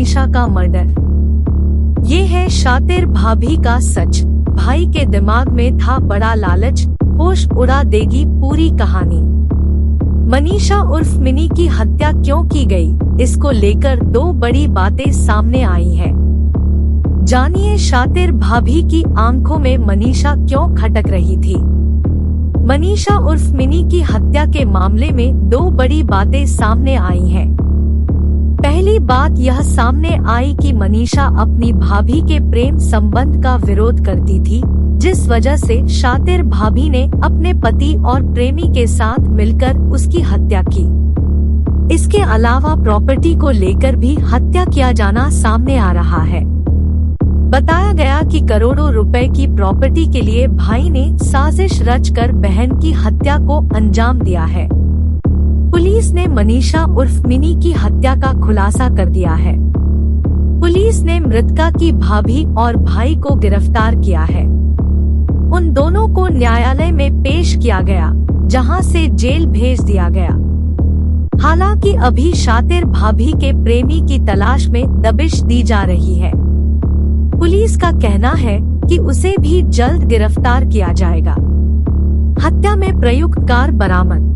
मनीषा का मर्डर। ये है शातिर भाभी का सच। भाई के दिमाग में था बड़ा लालच, होश उड़ा देगी पूरी कहानी। मनीषा उर्फ मिनी की हत्या क्यों की गई, इसको लेकर दो बड़ी बातें सामने आई है। जानिए शातिर भाभी की आंखों में मनीषा क्यों खटक रही थी। मनीषा उर्फ मिनी की हत्या के मामले में दो बड़ी बातें सामने आई हैं। पहली बात यह सामने आई कि मनीषा अपनी भाभी के प्रेम संबंध का विरोध करती थी, जिस वजह से शातिर भाभी ने अपने पति और प्रेमी के साथ मिलकर उसकी हत्या की। इसके अलावा प्रॉपर्टी को लेकर भी हत्या किया जाना सामने आ रहा है। बताया गया कि करोड़ों रुपए की प्रॉपर्टी के लिए भाई ने साजिश रचकर बहन की हत्या को अंजाम दिया है। पुलिस ने मनीषा उर्फ मिनी की हत्या का खुलासा कर दिया है। पुलिस ने मृतका की भाभी और भाई को गिरफ्तार किया है। उन दोनों को न्यायालय में पेश किया गया, जहां से जेल भेज दिया गया। हालांकि अभी शातिर भाभी के प्रेमी की तलाश में दबिश दी जा रही है। पुलिस का कहना है कि उसे भी जल्द गिरफ्तार किया जाएगा। हत्या में प्रयुक्त कार बरामद।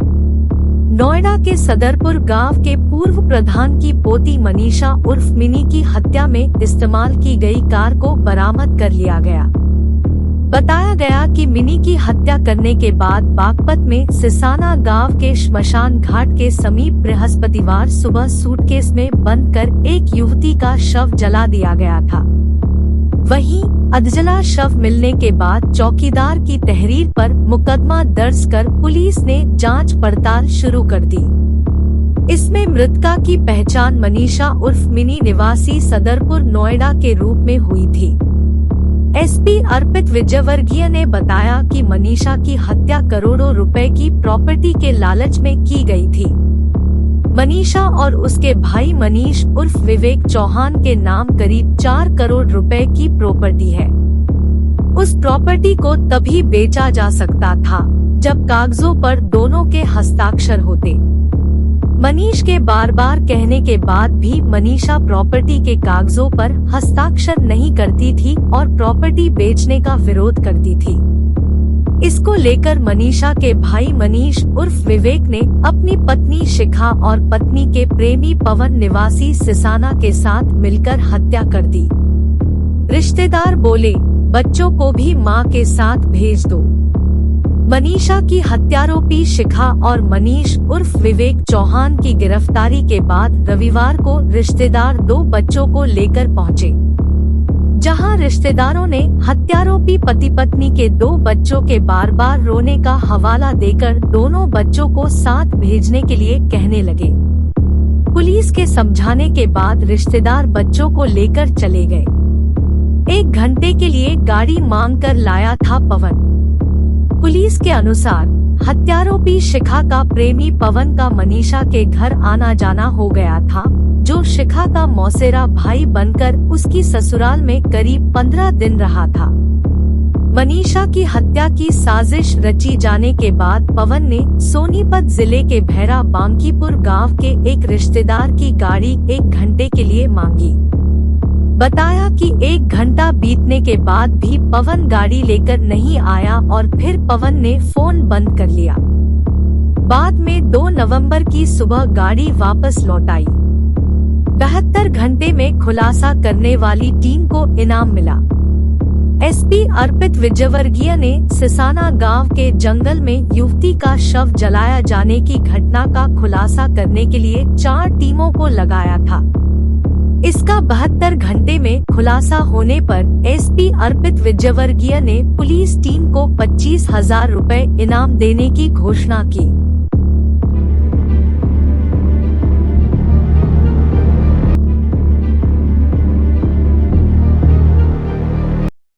नोएडा के सदरपुर गांव के पूर्व प्रधान की पोती मनीषा उर्फ मिनी की हत्या में इस्तेमाल की गई कार को बरामद कर लिया गया। बताया गया कि मिनी की हत्या करने के बाद बागपत में सिसाना गांव के श्मशान घाट के समीप बृहस्पतिवार सुबह सूटकेस में बंद कर एक युवती का शव जला दिया गया था। वहीं अधजला शव मिलने के बाद चौकीदार की तहरीर पर मुकदमा दर्ज कर पुलिस ने जांच पड़ताल शुरू कर दी। इसमें मृतका की पहचान मनीषा उर्फ मिनी निवासी सदरपुर नोएडा के रूप में हुई थी। एसपी अर्पित विजयवर्गीय ने बताया कि मनीषा की हत्या करोड़ों रुपए की प्रॉपर्टी के लालच में की गई थी। मनीषा और उसके भाई मनीष उर्फ विवेक चौहान के नाम करीब 4 करोड़ रुपए की प्रॉपर्टी है। उस प्रॉपर्टी को तभी बेचा जा सकता था जब कागजों पर दोनों के हस्ताक्षर होते। मनीष के बार बार कहने के बाद भी मनीषा प्रॉपर्टी के कागजों पर हस्ताक्षर नहीं करती थी और प्रॉपर्टी बेचने का विरोध करती थी। इसको लेकर मनीषा के भाई मनीष उर्फ विवेक ने अपनी पत्नी शिखा और पत्नी के प्रेमी पवन निवासी सिसाना के साथ मिलकर हत्या कर दी। रिश्तेदार बोले, बच्चों को भी मां के साथ भेज दो। मनीषा की हत्यारोपी शिखा और मनीष उर्फ विवेक चौहान की गिरफ्तारी के बाद रविवार को रिश्तेदार 2 बच्चों को लेकर पहुंचे, जहां रिश्तेदारों ने हत्यारोपी पति पत्नी के 2 बच्चों के बार बार रोने का हवाला देकर दोनों बच्चों को साथ भेजने के लिए कहने लगे। पुलिस के समझाने के बाद रिश्तेदार बच्चों को लेकर चले गए। 1 घंटे के लिए गाड़ी मांग कर लाया था पवन। पुलिस के अनुसार हत्यारोपी शिखा का प्रेमी पवन का मनीषा के घर आना जाना हो गया था, जो शिखा का मौसेरा भाई बनकर उसकी ससुराल में करीब 15 दिन रहा था। मनीषा की हत्या की साजिश रची जाने के बाद पवन ने सोनीपत जिले के भैरा बांकीपुर गांव के एक रिश्तेदार की गाड़ी 1 घंटे के लिए मांगी। बताया कि 1 घंटा बीतने के बाद भी पवन गाड़ी लेकर नहीं आया और फिर पवन ने फोन बंद कर लिया। बाद में 2 नवंबर की सुबह गाड़ी वापस लौटाई। 72 घंटे में खुलासा करने वाली टीम को इनाम मिला। एसपी अर्पित विजयवर्गीय ने सिसाना गांव के जंगल में युवती का शव जलाया जाने की घटना का खुलासा करने के लिए 4 टीमों को लगाया था। इसका 72 घंटे में खुलासा होने पर एसपी अर्पित विजयवर्गीय ने पुलिस टीम को 25,000 रुपए इनाम देने की घोषणा की।